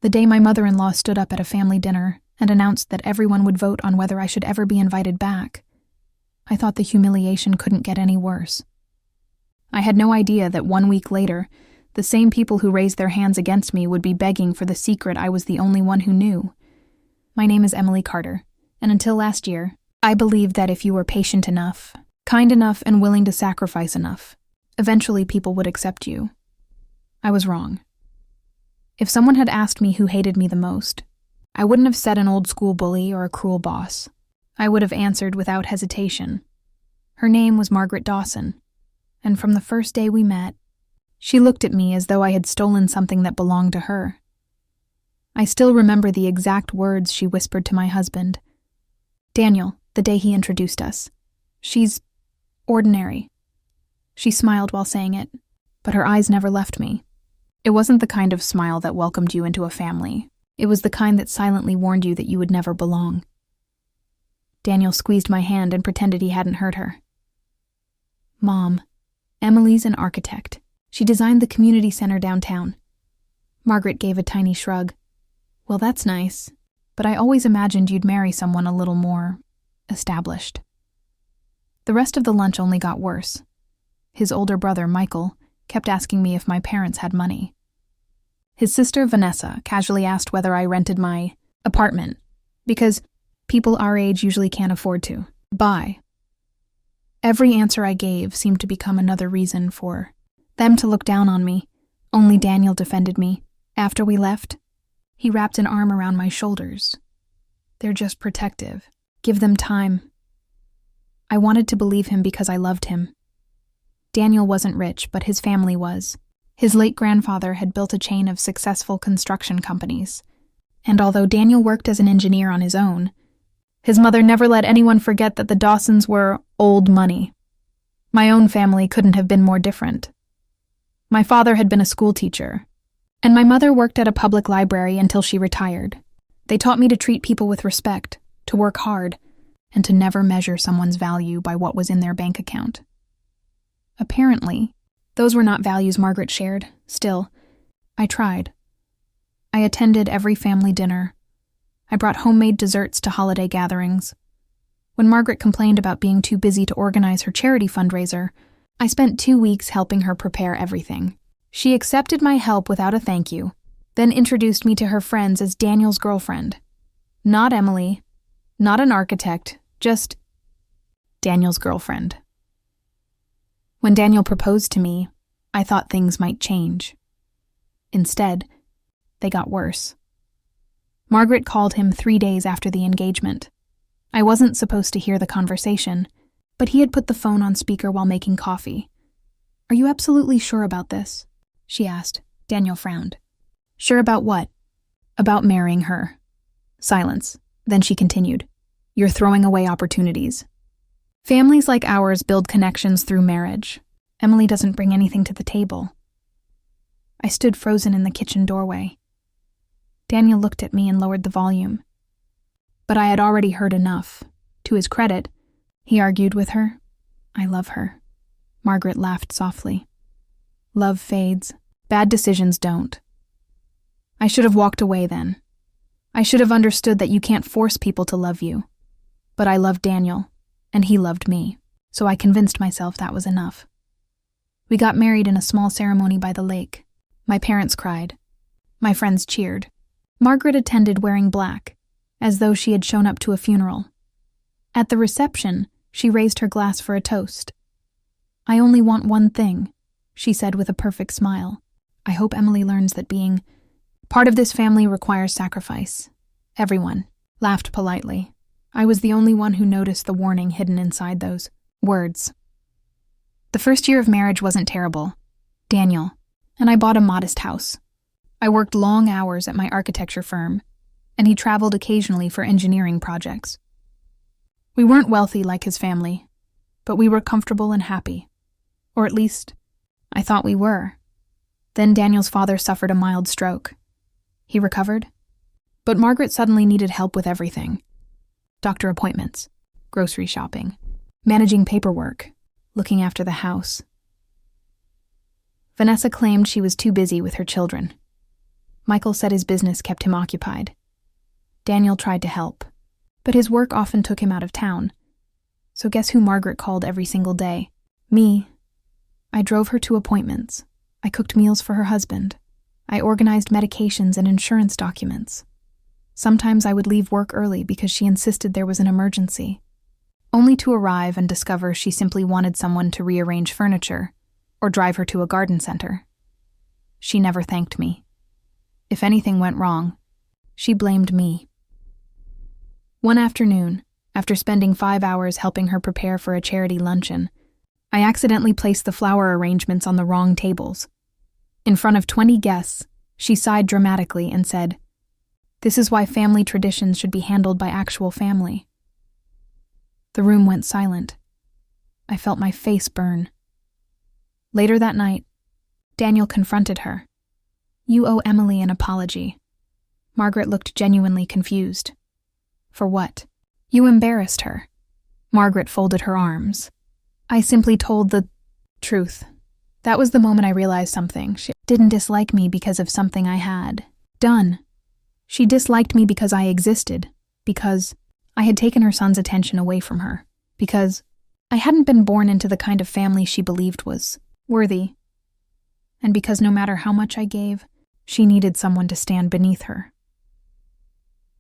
The day my mother-in-law stood up at a family dinner and announced that everyone would vote on whether I should ever be invited back, I thought the humiliation couldn't get any worse. I had no idea that 1 week later, the same people who raised their hands against me would be begging for the secret I was the only one who knew. My name is Emily Carter, and until last year, I believed that if you were patient enough, kind enough, and willing to sacrifice enough, eventually people would accept you. I was wrong. If someone had asked me who hated me the most, I wouldn't have said an old school bully or a cruel boss. I would have answered without hesitation. Her name was Margaret Dawson, and from the first day we met, she looked at me as though I had stolen something that belonged to her. I still remember the exact words she whispered to my husband. Daniel, the day he introduced us. She's ordinary. She smiled while saying it, but her eyes never left me. It wasn't the kind of smile that welcomed you into a family. It was the kind that silently warned you that you would never belong. Daniel squeezed my hand and pretended he hadn't heard her. Mom, Emily's an architect. She designed the community center downtown. Margaret gave a tiny shrug. Well, that's nice, but I always imagined you'd marry someone a little more established. The rest of the lunch only got worse. His older brother, Michael, kept asking me if my parents had money. His sister, Vanessa, casually asked whether I rented my apartment, because people our age usually can't afford to buy. Every answer I gave seemed to become another reason for them to look down on me. Only Daniel defended me. After we left, he wrapped an arm around my shoulders. They're just protective. Give them time. I wanted to believe him because I loved him. Daniel wasn't rich, but his family was. His late grandfather had built a chain of successful construction companies. And although Daniel worked as an engineer on his own, his mother never let anyone forget that the Dawsons were old money. My own family couldn't have been more different. My father had been a school teacher, and my mother worked at a public library until she retired. They taught me to treat people with respect, to work hard, and to never measure someone's value by what was in their bank account. Apparently, those were not values Margaret shared. Still, I tried. I attended every family dinner. I brought homemade desserts to holiday gatherings. When Margaret complained about being too busy to organize her charity fundraiser, I spent 2 weeks helping her prepare everything. She accepted my help without a thank you, then introduced me to her friends as Daniel's girlfriend. Not Emily, not an architect, just Daniel's girlfriend. When Daniel proposed to me, I thought things might change. Instead, they got worse. Margaret called him 3 days after the engagement. I wasn't supposed to hear the conversation, but he had put the phone on speaker while making coffee. Are you absolutely sure about this? She asked. Daniel frowned. Sure about what? About marrying her. Silence. Then she continued. You're throwing away opportunities. Families like ours build connections through marriage. Emily doesn't bring anything to the table. I stood frozen in the kitchen doorway. Daniel looked at me and lowered the volume. But I had already heard enough. To his credit, he argued with her. I love her. Margaret laughed softly. Love fades. Bad decisions don't. I should have walked away then. I should have understood that you can't force people to love you. But I loved Daniel, and he loved me, so I convinced myself that was enough. We got married in a small ceremony by the lake. My parents cried. My friends cheered. Margaret attended wearing black, as though she had shown up to a funeral. At the reception, she raised her glass for a toast. I only want one thing, she said with a perfect smile. I hope Emily learns that being part of this family requires sacrifice. Everyone laughed politely. I was the only one who noticed the warning hidden inside those words. The first year of marriage wasn't terrible. Daniel and I bought a modest house. I worked long hours at my architecture firm, and he traveled occasionally for engineering projects. We weren't wealthy like his family, but we were comfortable and happy. Or at least, I thought we were. Then Daniel's father suffered a mild stroke. He recovered, but Margaret suddenly needed help with everything. Doctor appointments, grocery shopping, managing paperwork, looking after the house. Vanessa claimed she was too busy with her children. Michael said his business kept him occupied. Daniel tried to help, but his work often took him out of town. So guess who Margaret called every single day? Me. I drove her to appointments. I cooked meals for her husband. I organized medications and insurance documents. Sometimes I would leave work early because she insisted there was an emergency, only to arrive and discover she simply wanted someone to rearrange furniture or drive her to a garden center. She never thanked me. If anything went wrong, she blamed me. One afternoon, after spending 5 hours helping her prepare for a charity luncheon, I accidentally placed the flower arrangements on the wrong tables. In front of 20 guests, she sighed dramatically and said, "This is why family traditions should be handled by actual family." The room went silent. I felt my face burn. Later that night, Daniel confronted her. "You owe Emily an apology." Margaret looked genuinely confused. "For what?" "You embarrassed her." Margaret folded her arms. "I simply told the truth." That was the moment I realized something. She didn't dislike me because of something I had done. She disliked me because I existed, because I had taken her son's attention away from her, because I hadn't been born into the kind of family she believed was worthy, and because no matter how much I gave, she needed someone to stand beneath her.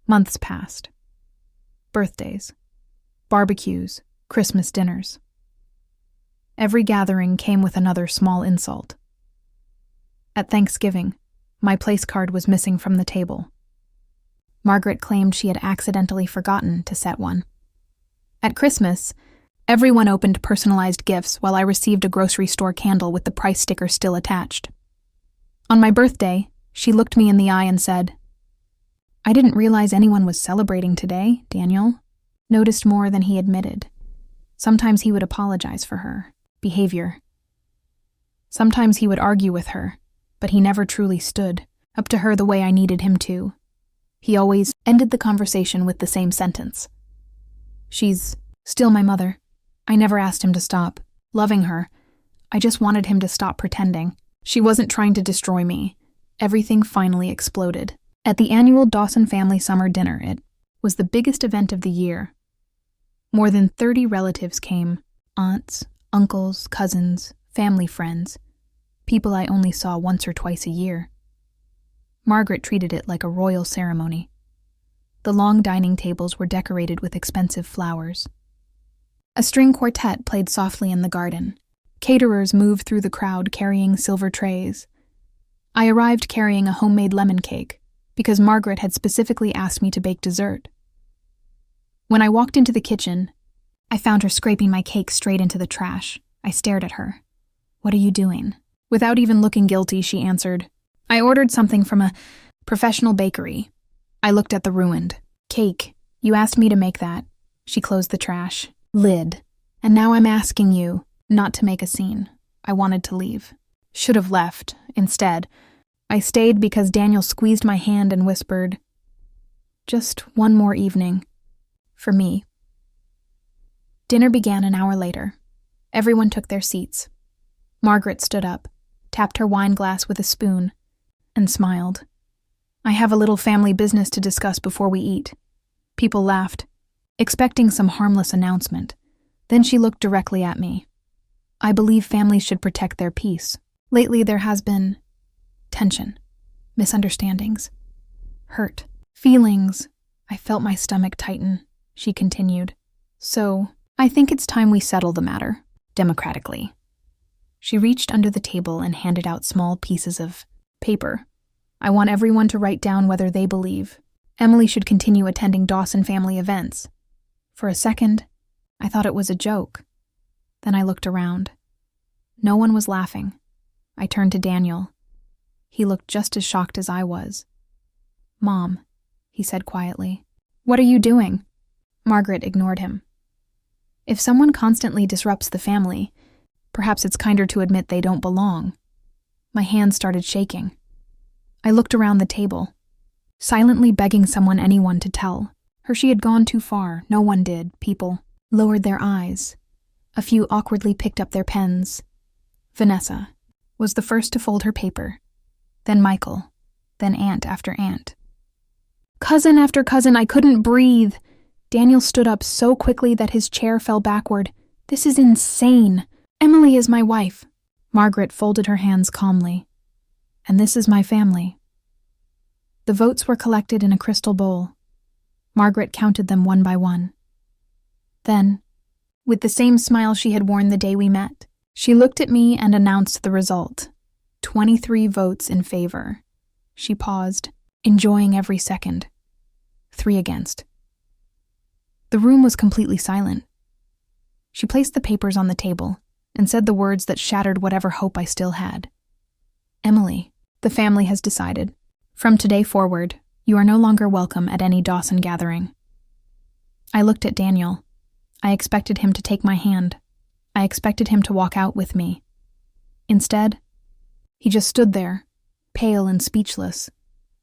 Months passed. Birthdays, barbecues, Christmas dinners. Every gathering came with another small insult. At Thanksgiving, my place card was missing from the table. Margaret claimed she had accidentally forgotten to set one. At Christmas, everyone opened personalized gifts while I received a grocery store candle with the price sticker still attached. On my birthday, she looked me in the eye and said, "I didn't realize anyone was celebrating today, Daniel." Noticed more than he admitted. Sometimes he would apologize for her behavior. Sometimes he would argue with her, but he never truly stood up to her the way I needed him to. He always ended the conversation with the same sentence. "She's still my mother." I never asked him to stop loving her. I just wanted him to stop pretending. She wasn't trying to destroy me. Everything finally exploded. At the annual Dawson family summer dinner, it was the biggest event of the year. More than 30 relatives came, aunts, uncles, cousins, family friends, people I only saw once or twice a year. Margaret treated it like a royal ceremony. The long dining tables were decorated with expensive flowers. A string quartet played softly in the garden. Caterers moved through the crowd carrying silver trays. I arrived carrying a homemade lemon cake because Margaret had specifically asked me to bake dessert. When I walked into the kitchen, I found her scraping my cake straight into the trash. I stared at her. "What are you doing?" Without even looking guilty, she answered, "I ordered something from a professional bakery." I looked at the ruined cake. "You asked me to make that." She closed the trash lid. "And now I'm asking you not to make a scene." I wanted to leave. Should have left. Instead, I stayed because Daniel squeezed my hand and whispered, "Just one more evening. For me." Dinner began an hour later. Everyone took their seats. Margaret stood up, tapped her wine glass with a spoon, and smiled. "I have a little family business to discuss before we eat." People laughed, expecting some harmless announcement. Then she looked directly at me. "I believe families should protect their peace. Lately there has been tension, misunderstandings, hurt, feelings." I felt my stomach tighten. She continued, "So, I think it's time we settle the matter, democratically." She reached under the table and handed out small pieces of paper. "I want everyone to write down whether they believe Emily should continue attending Dawson family events." For a second, I thought it was a joke. Then I looked around. No one was laughing. I turned to Daniel. He looked just as shocked as I was. "Mom," he said quietly, "what are you doing?" Margaret ignored him. If someone constantly disrupts the family, perhaps it's kinder to admit they don't belong. My hands started shaking. I looked around the table, silently begging anyone to tell her she had gone too far. No one did. People lowered their eyes. A few awkwardly picked up their pens. Vanessa was the first to fold her paper, then Michael, then aunt after aunt. Cousin after cousin, I couldn't breathe. Daniel stood up so quickly that his chair fell backward. This is insane. Emily is my wife. Margaret folded her hands calmly. And this is my family. The votes were collected in a crystal bowl. Margaret counted them one by one. Then, with the same smile she had worn the day we met, she looked at me and announced the result. 23 votes in favor. She paused, enjoying every second. 3 against. The room was completely silent. She placed the papers on the table and said the words that shattered whatever hope I still had. Emily, the family has decided. From today forward, you are no longer welcome at any Dawson gathering. I looked at Daniel. I expected him to take my hand. I expected him to walk out with me. Instead, he just stood there, pale and speechless,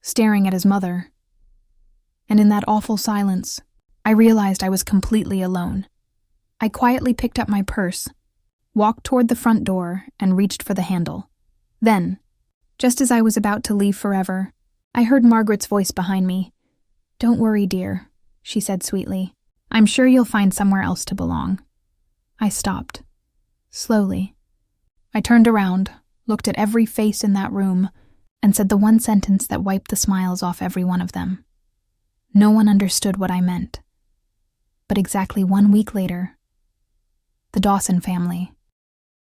staring at his mother. And in that awful silence, I realized I was completely alone. I quietly picked up my purse, walked toward the front door, and reached for the handle. Then, just as I was about to leave forever, I heard Margaret's voice behind me. "Don't worry, dear," she said sweetly. "I'm sure you'll find somewhere else to belong." I stopped. Slowly. I turned around, looked at every face in that room, and said the one sentence that wiped the smiles off every one of them. No one understood what I meant. But exactly 1 week later, the Dawson family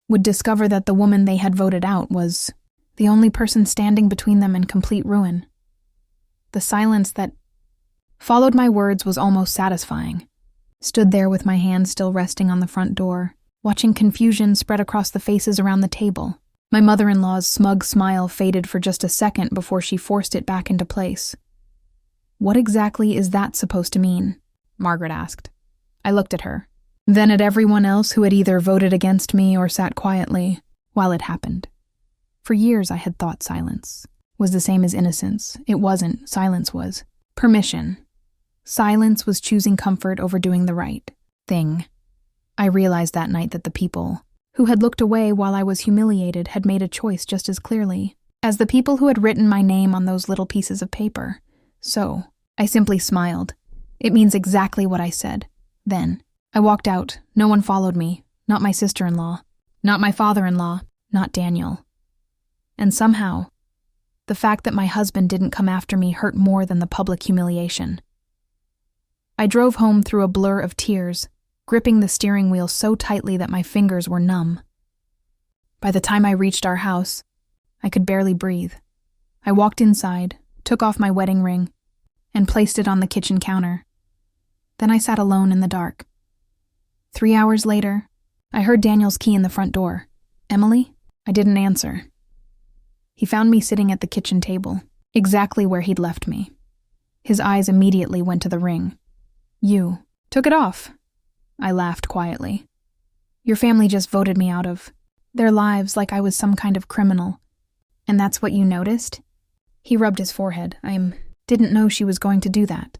would discover that the woman they had voted out was the only person standing between them and complete ruin. The silence that followed my words was almost satisfying. Stood there with my hand still resting on the front door, watching confusion spread across the faces around the table. My mother-in-law's smug smile faded for just a second before she forced it back into place. "What exactly is that supposed to mean?" Margaret asked. I looked at her, then at everyone else who had either voted against me or sat quietly while it happened. For years I had thought silence was the same as innocence. It wasn't. Silence was permission. Silence was choosing comfort over doing the right thing. I realized that night that the people who had looked away while I was humiliated had made a choice just as clearly as the people who had written my name on those little pieces of paper. So, I simply smiled. It means exactly what I said. Then, I walked out. No one followed me. Not my sister-in-law. Not my father-in-law. Not Daniel. And somehow, the fact that my husband didn't come after me hurt more than the public humiliation. I drove home through a blur of tears, gripping the steering wheel so tightly that my fingers were numb. By the time I reached our house, I could barely breathe. I walked inside, took off my wedding ring, and placed it on the kitchen counter. Then I sat alone in the dark. 3 hours later, I heard Daniel's key in the front door. "Emily?" I didn't answer. He found me sitting at the kitchen table, exactly where he'd left me. His eyes immediately went to the ring. "You took it off." I laughed quietly. "Your family just voted me out of their lives like I was some kind of criminal. And that's what you noticed?" He rubbed his forehead. "I didn't know she was going to do that.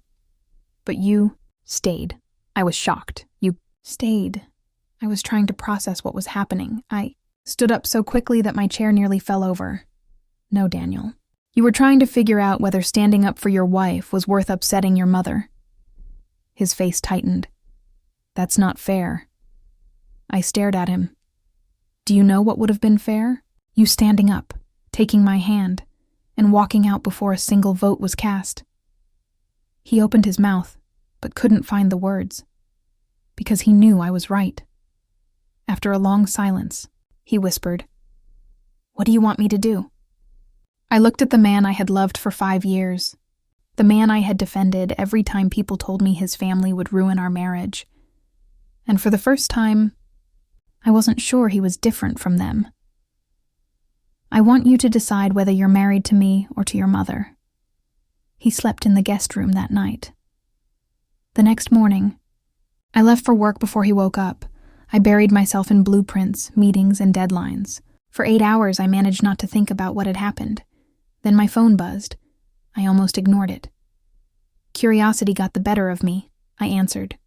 But you stayed." I was shocked. "You stayed." I was trying to process what was happening. I stood up so quickly that my chair nearly fell over. "No, Daniel. You were trying to figure out whether standing up for your wife was worth upsetting your mother." His face tightened. "That's not fair." I stared at him. "Do you know what would have been fair? You standing up, taking my hand, and walking out before a single vote was cast." He opened his mouth, but couldn't find the words, because he knew I was right. After a long silence, he whispered, "What do you want me to do?" I looked at the man I had loved for 5 years, the man I had defended every time people told me his family would ruin our marriage. And for the first time, I wasn't sure he was different from them. "I want you to decide whether you're married to me or to your mother." He slept in the guest room that night. The next morning, I left for work before he woke up. I buried myself in blueprints, meetings, and deadlines. For 8 hours, I managed not to think about what had happened. Then my phone buzzed. I almost ignored it. Curiosity got the better of me. I answered.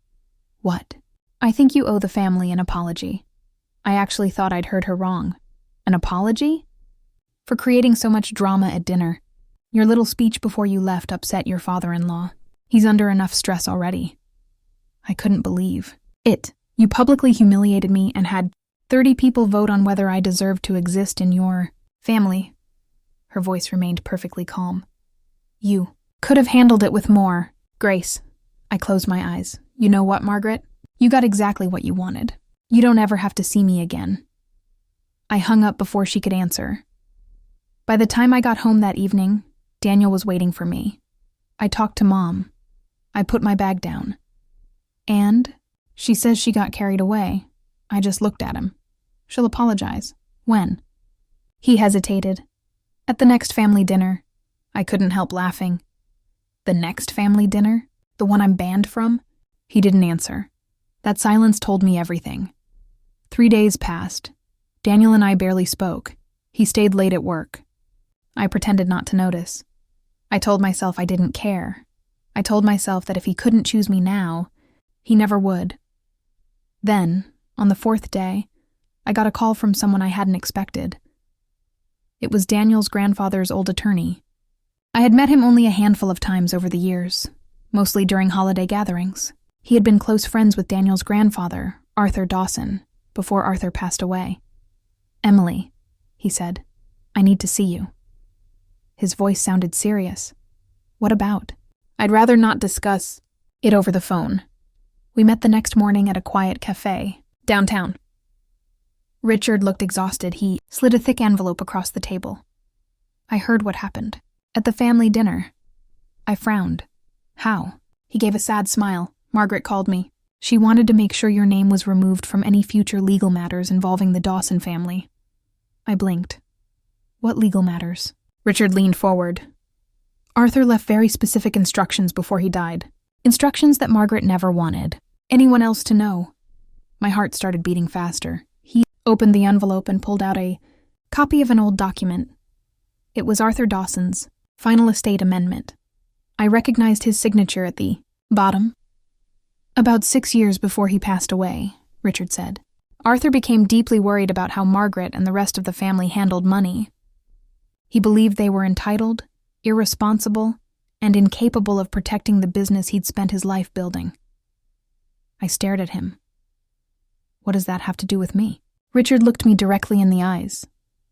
"What?" "I think you owe the family an apology." I actually thought I'd heard her wrong. An apology? For creating so much drama at dinner. Your little speech before you left upset your father-in-law. He's under enough stress already. I couldn't believe it. You publicly humiliated me and had 30 people vote on whether I deserved to exist in your family. Her voice remained perfectly calm. You could have handled it with more grace. I closed my eyes. You know what, Margaret? You got exactly what you wanted. You don't ever have to see me again. I hung up before she could answer. By the time I got home that evening, Daniel was waiting for me. I talked to Mom. I put my bag down. And she says she got carried away. I just looked at him. She'll apologize. When? He hesitated. At the next family dinner. I couldn't help laughing. The next family dinner? The one I'm banned from? He didn't answer. That silence told me everything. 3 days passed. Daniel and I barely spoke. He stayed late at work. I pretended not to notice. I told myself I didn't care. I told myself that if he couldn't choose me now, he never would. Then, on the 4th day, I got a call from someone I hadn't expected. It was Daniel's grandfather's old attorney. I had met him only a handful of times over the years, mostly during holiday gatherings. He had been close friends with Daniel's grandfather, Arthur Dawson, before Arthur passed away. Emily, he said, I need to see you. His voice sounded serious. What about? I'd rather not discuss it over the phone. We met the next morning at a quiet cafe, downtown. Richard looked exhausted. He slid a thick envelope across the table. I heard what happened. At the family dinner. I frowned. How? He gave a sad smile. Margaret called me. She wanted to make sure your name was removed from any future legal matters involving the Dawson family. I blinked. What legal matters? Richard leaned forward. Arthur left very specific instructions before he died. Instructions that Margaret never wanted anyone else to know. My heart started beating faster. He opened the envelope and pulled out a copy of an old document. It was Arthur Dawson's final estate amendment. I recognized his signature at the bottom. About 6 years before he passed away, Richard said, Arthur became deeply worried about how Margaret and the rest of the family handled money. He believed they were entitled, irresponsible, and incapable of protecting the business he'd spent his life building. I stared at him. What does that have to do with me? Richard looked me directly in the eyes.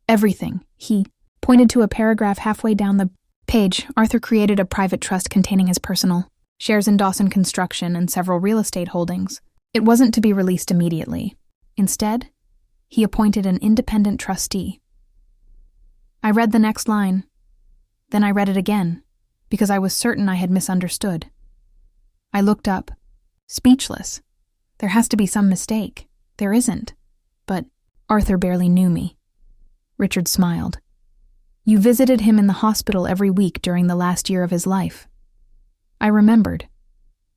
Everything. He pointed to a paragraph halfway down the page. Arthur created a private trust containing his personal shares in Dawson Construction and several real estate holdings. It wasn't to be released immediately. Instead, he appointed an independent trustee. I read the next line. Then I read it again, because I was certain I had misunderstood. I looked up, speechless. There has to be some mistake. There isn't. But Arthur barely knew me. Richard smiled. You visited him in the hospital every week during the last year of his life. I remembered.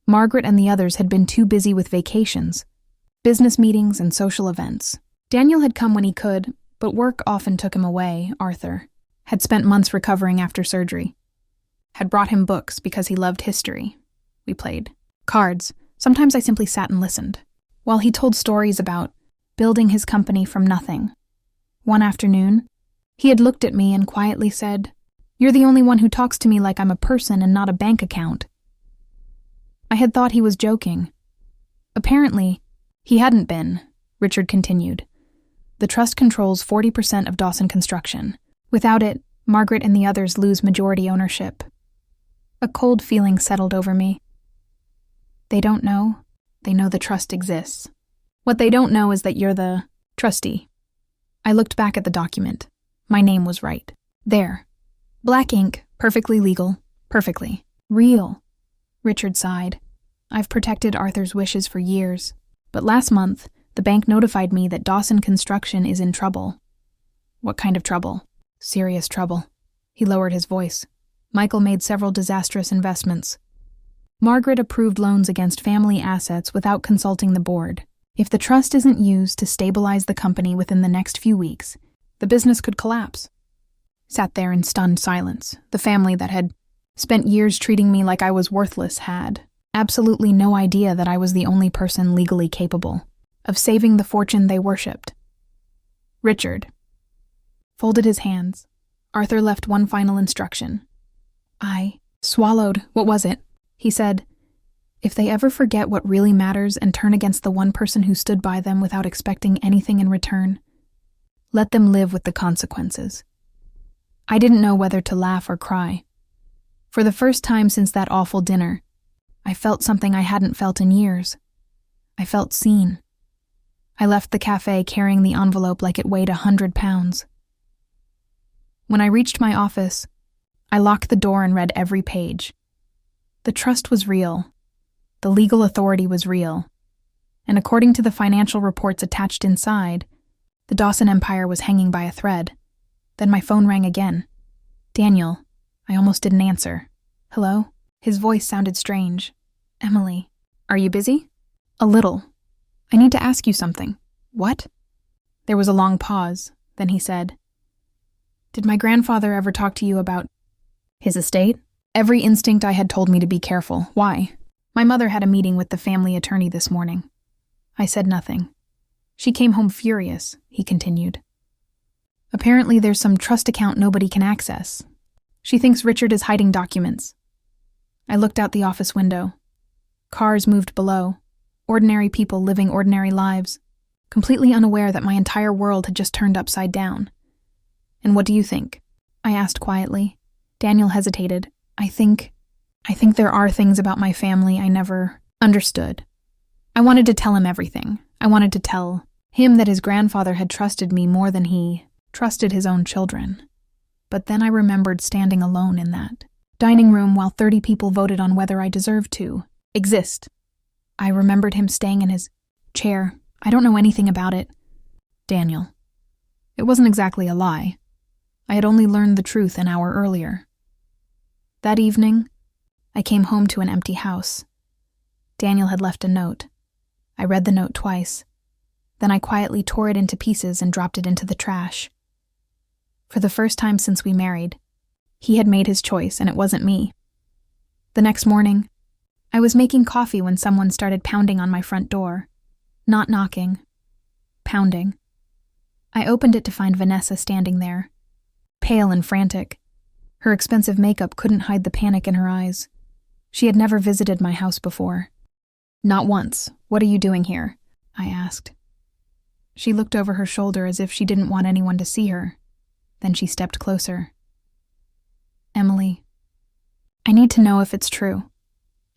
Margaret and the others had been too busy with vacations, business meetings, and social events. Daniel had come when he could, but work often took him away. Arthur had spent months recovering after surgery. Had brought him books because he loved history. We played cards. Sometimes I simply sat and listened, while he told stories about building his company from nothing. One afternoon, he had looked at me and quietly said, You're the only one who talks to me like I'm a person and not a bank account. I had thought he was joking. Apparently, he hadn't been, Richard continued. The trust controls 40% of Dawson Construction. Without it, Margaret and the others lose majority ownership. A cold feeling settled over me. They don't know. They know the trust exists. What they don't know is that you're the trustee. I looked back at the document. My name was right. There. Black ink, perfectly legal, perfectly real. Richard sighed. I've protected Arthur's wishes for years, but last month, the bank notified me that Dawson Construction is in trouble. What kind of trouble? Serious trouble. He lowered his voice. Michael made several disastrous investments. Margaret approved loans against family assets without consulting the board. If the trust isn't used to stabilize the company within the next few weeks, the business could collapse. Sat there in stunned silence. The family that had spent years treating me like I was worthless had absolutely no idea that I was the only person legally capable of saving the fortune they worshipped. Richard folded his hands. Arthur left one final instruction. I swallowed. What was it? He said, "If they ever forget what really matters and turn against the one person who stood by them without expecting anything in return, let them live with the consequences." I didn't know whether to laugh or cry. For the first time since that awful dinner, I felt something I hadn't felt in years. I felt seen. I left the cafe carrying the envelope like it weighed 100 pounds. When I reached my office, I locked the door and read every page. The trust was real. The legal authority was real. And according to the financial reports attached inside, the Dawson Empire was hanging by a thread. Then my phone rang again. Daniel. I almost didn't answer. Hello? His voice sounded strange. Emily. Are you busy? A little. I need to ask you something. What? There was a long pause. Then he said, Did my grandfather ever talk to you about his estate? Every instinct I had told me to be careful. Why? My mother had a meeting with the family attorney this morning. I said nothing. She came home furious, he continued. Apparently there's some trust account nobody can access. She thinks Richard is hiding documents. I looked out the office window. Cars moved below. Ordinary people living ordinary lives, completely unaware that my entire world had just turned upside down. And what do you think? I asked quietly. Daniel hesitated. I think there are things about my family I never understood. I wanted to tell him everything. I wanted to tell him that his grandfather had trusted me more than he trusted his own children. But then I remembered standing alone in that dining room while 30 people voted on whether I deserved to exist. I remembered him staying in his chair. I don't know anything about it. Daniel. It wasn't exactly a lie. I had only learned the truth an hour earlier. That evening, I came home to an empty house. Daniel had left a note. I read the note twice. Then I quietly tore it into pieces and dropped it into the trash. For the first time since we married, he had made his choice and it wasn't me. The next morning, I was making coffee when someone started pounding on my front door. Not knocking. Pounding. I opened it to find Vanessa standing there, pale and frantic. Her expensive makeup couldn't hide the panic in her eyes. She had never visited my house before. Not once. What are you doing here? I asked. She looked over her shoulder as if she didn't want anyone to see her. Then she stepped closer. Emily, I need to know if it's true.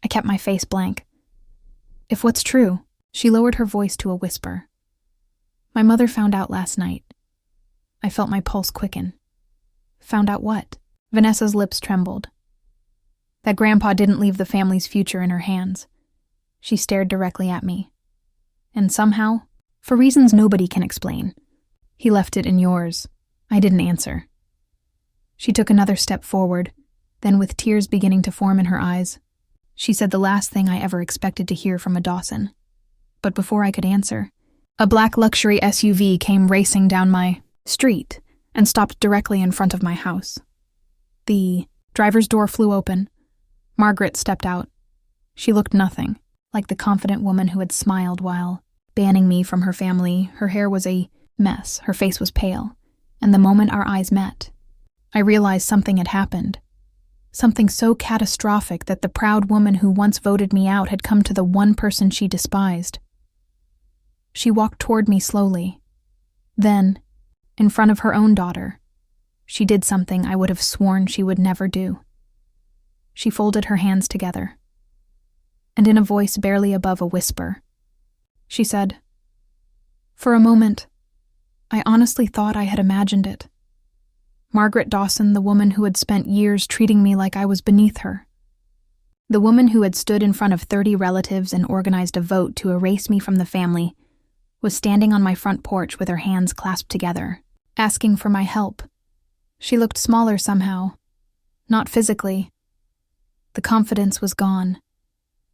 I kept my face blank. If what's true? She lowered her voice to a whisper. My mother found out last night. I felt my pulse quicken. Found out what? Vanessa's lips trembled. That Grandpa didn't leave the family's future in her hands. She stared directly at me. And somehow, for reasons nobody can explain, he left it in yours. I didn't answer. She took another step forward, then with tears beginning to form in her eyes, she said the last thing I ever expected to hear from a Dawson. But before I could answer, a black luxury SUV came racing down my street and stopped directly in front of my house. The driver's door flew open. Margaret stepped out. She looked nothing like the confident woman who had smiled while banning me from her family. Her hair was a mess, her face was pale, and the moment our eyes met, I realized something had happened. Something so catastrophic that the proud woman who once voted me out had come to the one person she despised. She walked toward me slowly. Then, in front of her own daughter, she did something I would have sworn she would never do. She folded her hands together, and in a voice barely above a whisper, she said, "For a moment, I honestly thought I had imagined it. Margaret Dawson, the woman who had spent years treating me like I was beneath her. The woman who had stood in front of 30 relatives and organized a vote to erase me from the family, was standing on my front porch with her hands clasped together, asking for my help. She looked smaller somehow, not physically. The confidence was gone.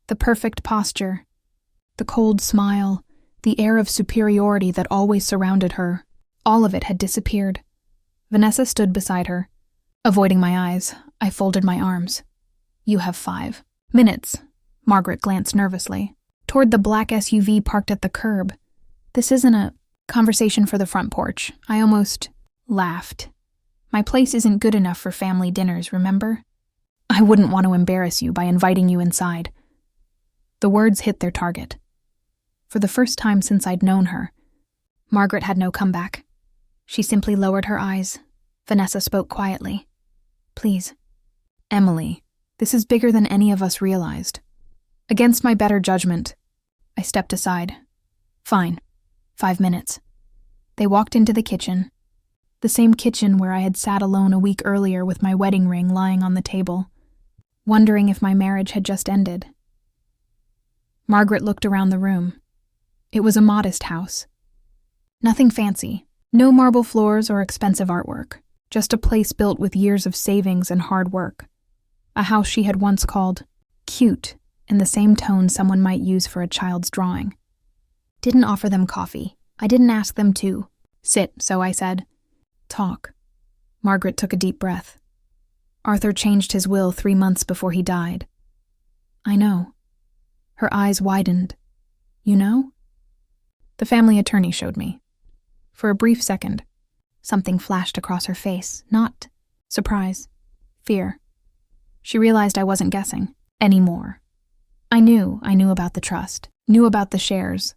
The perfect posture, the cold smile, the air of superiority that always surrounded her, all of it had disappeared. Vanessa stood beside her. Avoiding my eyes, I folded my arms. "You have 5 minutes." Margaret glanced nervously toward the black SUV parked at the curb. "This isn't a conversation for the front porch." I almost laughed. "My place isn't good enough for family dinners, remember?" I wouldn't want to embarrass you by inviting you inside." The words hit their target. For the first time since I'd known her, Margaret had no comeback. She simply lowered her eyes. Vanessa spoke quietly. "Please." "Emily, this is bigger than any of us realized." Against my better judgment, I stepped aside. "Fine. 5 minutes." They walked into the kitchen. The same kitchen where I had sat alone a week earlier with my wedding ring lying on the table, wondering if my marriage had just ended. Margaret looked around the room. It was a modest house. Nothing fancy, no marble floors or expensive artwork, just a place built with years of savings and hard work. A house she had once called cute, in the same tone someone might use for a child's drawing. Didn't offer them coffee. I didn't ask them to. "Sit," so I said. "Talk." Margaret took a deep breath. "Arthur changed his will 3 months before he died." "I know." Her eyes widened. "You know?" "The family attorney showed me." For a brief second, something flashed across her face. Not surprise, fear. She realized I wasn't guessing anymore. I knew about the trust, knew about the shares,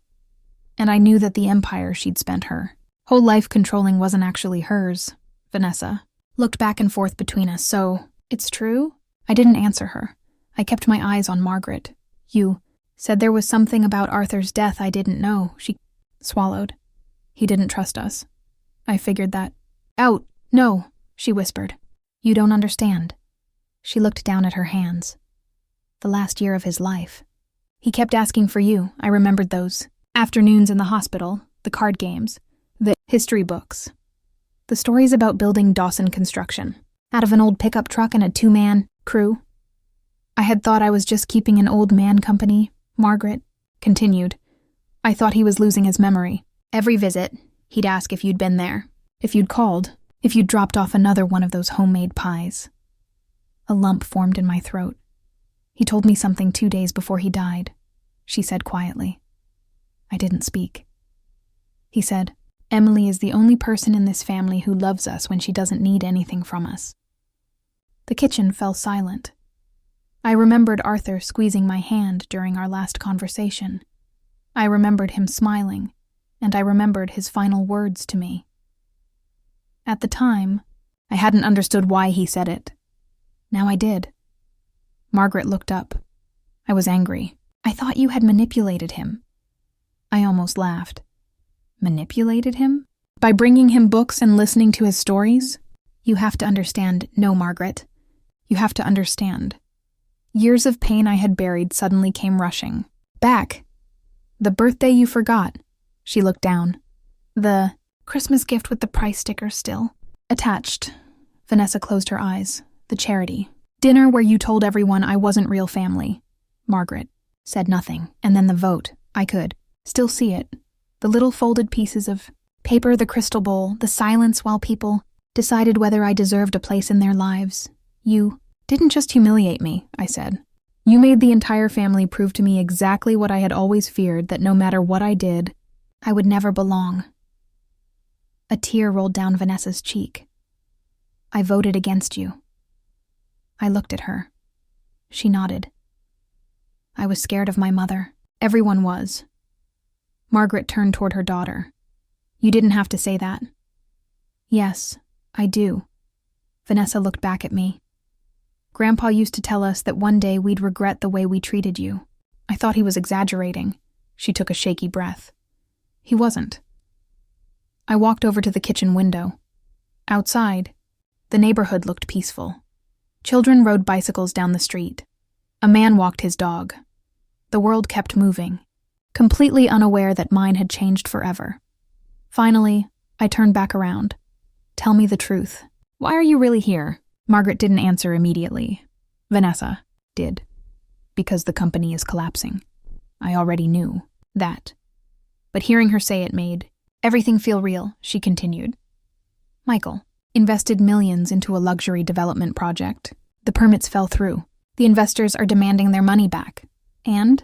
and I knew that the empire she'd spent her whole life controlling wasn't actually hers. Vanessa looked back and forth between us. "So, it's true?" I didn't answer her. I kept my eyes on Margaret. "You said there was something about Arthur's death I didn't know." She swallowed. "He didn't trust us." I figured that. "Out, no," she whispered. "You don't understand." She looked down at her hands. The last year of his life. He kept asking for you. I remembered those afternoons in the hospital, the card games, the history books, the stories about building Dawson Construction out of an old pickup truck and a 2-man crew. I had thought I was just keeping an old man company, Margaret continued. I thought he was losing his memory. Every visit, he'd ask if you'd been there, if you'd called, if you'd dropped off another one of those homemade pies. A lump formed in my throat. "He told me something 2 days before he died," she said quietly. I didn't speak. He said, "Emily is the only person in this family who loves us when she doesn't need anything from us." The kitchen fell silent. I remembered Arthur squeezing my hand during our last conversation. I remembered him smiling, and I remembered his final words to me. At the time, I hadn't understood why he said it. Now I did. Margaret looked up. I was angry. "I thought you had manipulated him." I almost laughed. Manipulated him? By bringing him books and listening to his stories? You have to understand. No, Margaret. You have to understand. Years of pain I had buried suddenly came rushing back. "The birthday you forgot." She looked down. "The Christmas gift with the price sticker still attached." Vanessa closed her eyes. "The charity dinner where you told everyone I wasn't real family." Margaret said nothing, and then the vote. I could still see it. The little folded pieces of paper, the crystal bowl, the silence while people decided whether I deserved a place in their lives. "You didn't just humiliate me," I said. "You made the entire family prove to me exactly what I had always feared, that no matter what I did, I would never belong." A tear rolled down Vanessa's cheek. "I voted against you." I looked at her. She nodded. "I was scared of my mother. Everyone was." Margaret turned toward her daughter. "You didn't have to say that." "Yes, I do." Vanessa looked back at me. "Grandpa used to tell us that one day we'd regret the way we treated you." I thought he was exaggerating. She took a shaky breath. He wasn't. I walked over to the kitchen window. Outside, the neighborhood looked peaceful. Children rode bicycles down the street. A man walked his dog. The world kept moving, completely unaware that mine had changed forever. Finally, I turned back around. "Tell me the truth. Why are you really here?" Margaret didn't answer immediately. Vanessa did. "Because the company is collapsing." I already knew that. But hearing her say it made everything feel real, she continued. "Michael invested millions into a luxury development project. The permits fell through. The investors are demanding their money back. And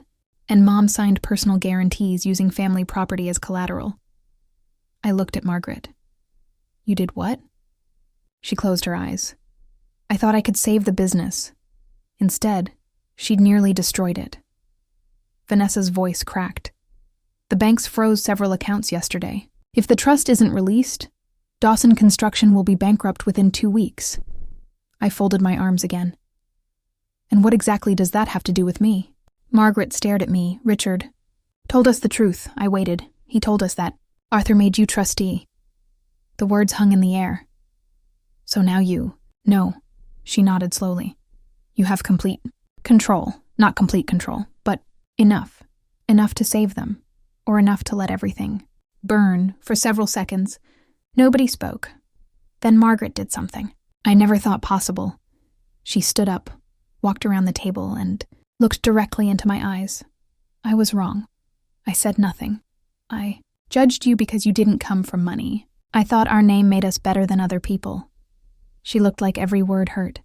Mom signed personal guarantees using family property as collateral." I looked at Margaret. "You did what?" She closed her eyes. "I thought I could save the business. Instead, she'd nearly destroyed it. Vanessa's voice cracked. The banks froze several accounts yesterday. If the trust isn't released, Dawson Construction will be bankrupt within 2 weeks. I folded my arms again. And what exactly does that have to do with me? Margaret stared at me. Richard told us the truth. I waited. He told us that Arthur made you trustee. The words hung in the air. So now you. No, she nodded slowly. You have complete control. Not complete control, but enough. Enough to save them. Or enough to let everything burn for several seconds. Nobody spoke. Then Margaret did something I never thought possible. She stood up, walked around the table, and looked directly into my eyes. I was wrong. I said nothing. I judged you because you didn't come from money. I thought our name made us better than other people. She looked like every word hurt.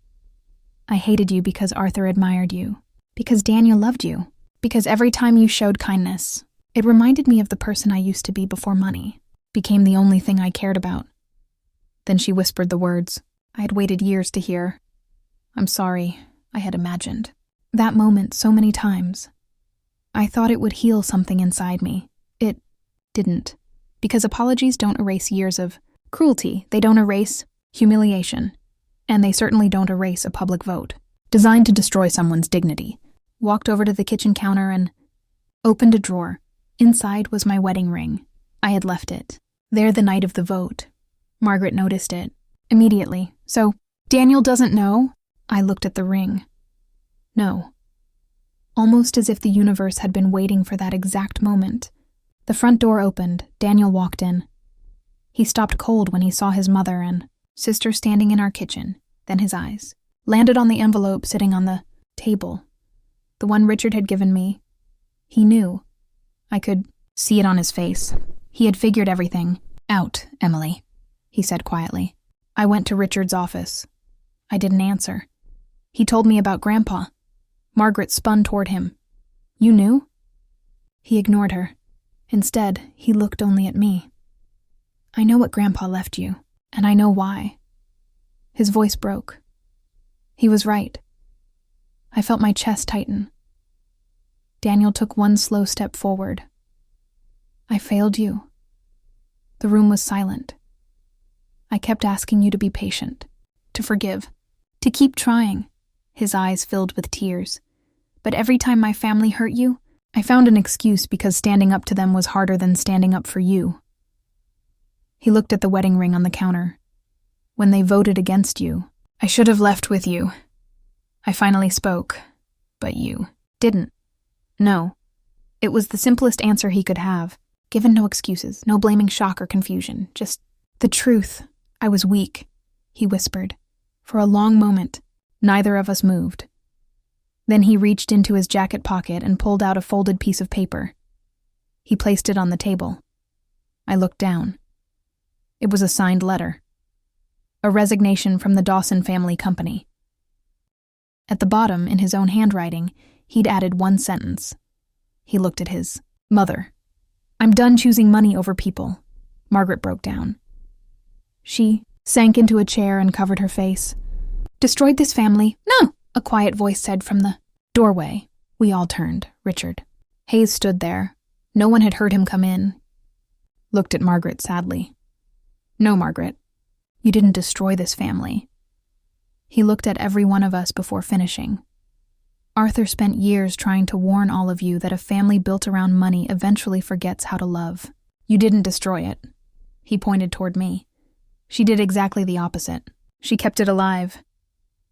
I hated you because Arthur admired you. Because Daniel loved you. Because every time you showed kindness, it reminded me of the person I used to be before money became the only thing I cared about. Then she whispered the words I had waited years to hear. I'm sorry, I had imagined. That moment so many times. I thought it would heal something inside me. It didn't. Because apologies don't erase years of cruelty. They don't erase humiliation. And they certainly don't erase a public vote designed to destroy someone's dignity. Walked over to the kitchen counter and opened a drawer. Inside was my wedding ring. I had left it there the night of the vote. Margaret noticed it immediately. So, Daniel doesn't know? I looked at the ring. No. Almost as if the universe had been waiting for that exact moment. The front door opened. Daniel walked in. He stopped cold when he saw his mother and sister standing in our kitchen. Then his eyes landed on the envelope sitting on the table. The one Richard had given me. He knew. I could see it on his face. He had figured everything out, Emily, he said quietly. I went to Richard's office. I didn't answer. He told me about Grandpa. Margaret spun toward him. You knew? He ignored her. Instead, he looked only at me. I know what Grandpa left you, and I know why. His voice broke. He was right. I felt my chest tighten. Daniel took one slow step forward. I failed you. The room was silent. I kept asking you to be patient, to forgive, to keep trying. His eyes filled with tears. But every time my family hurt you, I found an excuse because standing up to them was harder than standing up for you. He looked at the wedding ring on the counter. When they voted against you, I should have left with you. I finally spoke, but you didn't. No. It was the simplest answer he could have, given no excuses, no blaming shock or confusion, just the truth. I was weak, he whispered. For a long moment, neither of us moved. Then he reached into his jacket pocket and pulled out a folded piece of paper. He placed it on the table. I looked down. It was a signed letter. A resignation from the Dawson Family Company. At the bottom, in his own handwriting, he'd added one sentence. He looked at his mother. I'm done choosing money over people. Margaret broke down. She sank into a chair and covered her face. Destroyed this family? No, a quiet voice said from the doorway. We all turned. Richard. Hayes stood there. No one had heard him come in. Looked at Margaret sadly. No, Margaret. You didn't destroy this family. He looked at every one of us before finishing. Arthur spent years trying to warn all of you that a family built around money eventually forgets how to love. You didn't destroy it. He pointed toward me. She did exactly the opposite. She kept it alive.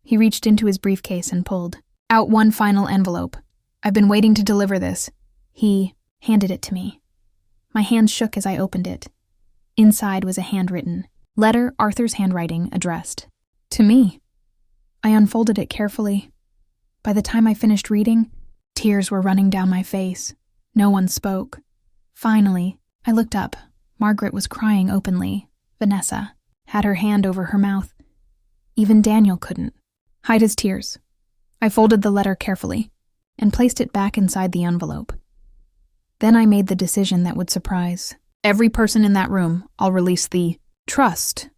He reached into his briefcase and pulled out one final envelope. I've been waiting to deliver this. He handed it to me. My hands shook as I opened it. Inside was a handwritten letter, Arthur's handwriting, addressed to me. I unfolded it carefully. By the time I finished reading, tears were running down my face. No one spoke. Finally, I looked up. Margaret was crying openly. Vanessa had her hand over her mouth. Even Daniel couldn't hide his tears. I folded the letter carefully and placed it back inside the envelope. Then I made the decision that would surprise every person in that room. I'll release the trust.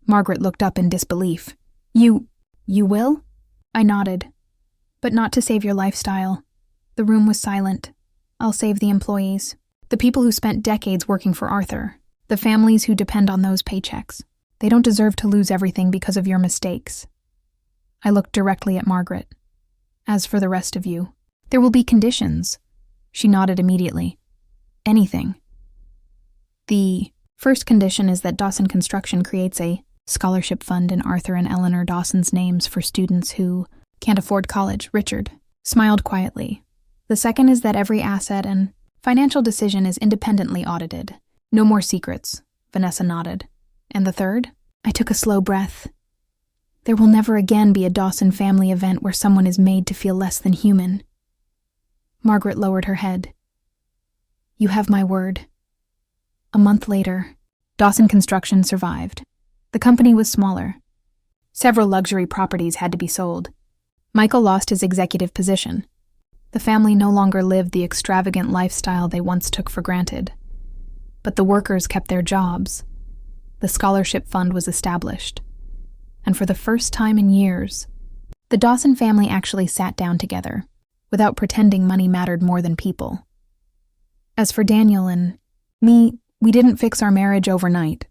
Margaret looked up in disbelief. You will? I nodded. But not to save your lifestyle. The room was silent. I'll save the employees. The people who spent decades working for Arthur. The families who depend on those paychecks. They don't deserve to lose everything because of your mistakes. I looked directly at Margaret. As for the rest of you, there will be conditions. She nodded immediately. Anything. The first condition is that Dawson Construction creates a scholarship fund in Arthur and Eleanor Dawson's names for students who can't afford college. Richard smiled quietly. The second is that every asset and financial decision is independently audited. No more secrets. Vanessa nodded. And the third? I took a slow breath. There will never again be a Dawson family event where someone is made to feel less than human. Margaret lowered her head. You have my word. A month later, Dawson Construction survived. The company was smaller. Several luxury properties had to be sold. Michael lost his executive position. The family no longer lived the extravagant lifestyle they once took for granted. But the workers kept their jobs. The scholarship fund was established. And for the first time in years, the Dawson family actually sat down together, without pretending money mattered more than people. As for Daniel and me, we didn't fix our marriage overnight.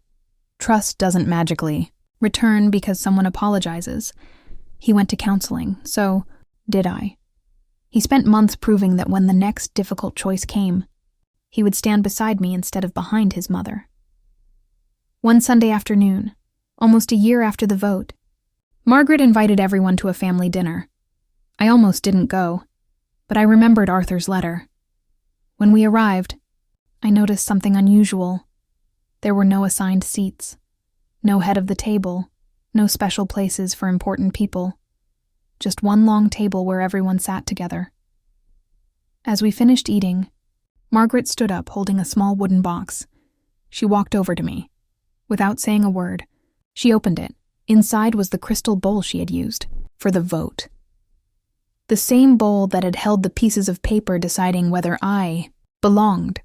Trust doesn't magically return because someone apologizes. He went to counseling, so did I. He spent months proving that when the next difficult choice came, he would stand beside me instead of behind his mother. One Sunday afternoon, almost a year after the vote, Margaret invited everyone to a family dinner. I almost didn't go, but I remembered Arthur's letter. When we arrived, I noticed something unusual. There were no assigned seats, no head of the table, no special places for important people, just one long table where everyone sat together. As we finished eating, Margaret stood up holding a small wooden box. She walked over to me. Without saying a word, she opened it. Inside was the crystal bowl she had used for the vote. The same bowl that had held the pieces of paper deciding whether I belonged.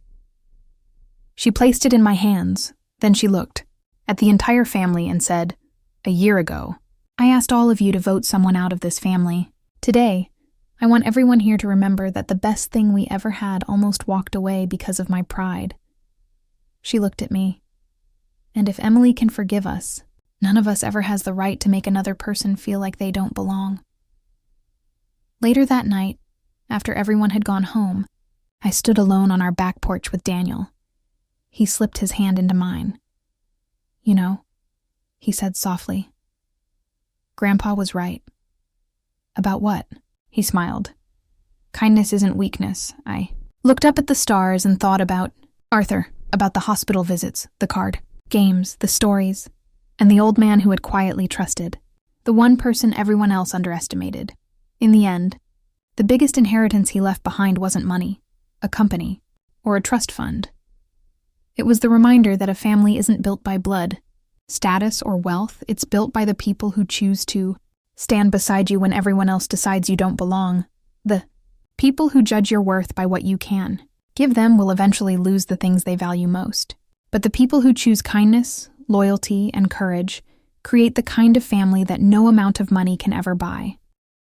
She placed it in my hands, then she looked at the entire family and said, "A year ago, I asked all of you to vote someone out of this family. Today, I want everyone here to remember that the best thing we ever had almost walked away because of my pride." She looked at me. And if Emily can forgive us, none of us ever has the right to make another person feel like they don't belong. Later that night, after everyone had gone home, I stood alone on our back porch with Daniel. He slipped his hand into mine. "You know," he said softly, "Grandpa was right." "About what?" He smiled. "Kindness isn't weakness." I looked up at the stars and thought about Arthur, about the hospital visits, the card games, the stories, and the old man who had quietly trusted, the one person everyone else underestimated. In the end, the biggest inheritance he left behind wasn't money, a company, or a trust fund. It was the reminder that a family isn't built by blood, status, or wealth. It's built by the people who choose to stand beside you when everyone else decides you don't belong. The people who judge your worth by what you can give them will eventually lose the things they value most. But the people who choose kindness, loyalty, and courage create the kind of family that no amount of money can ever buy.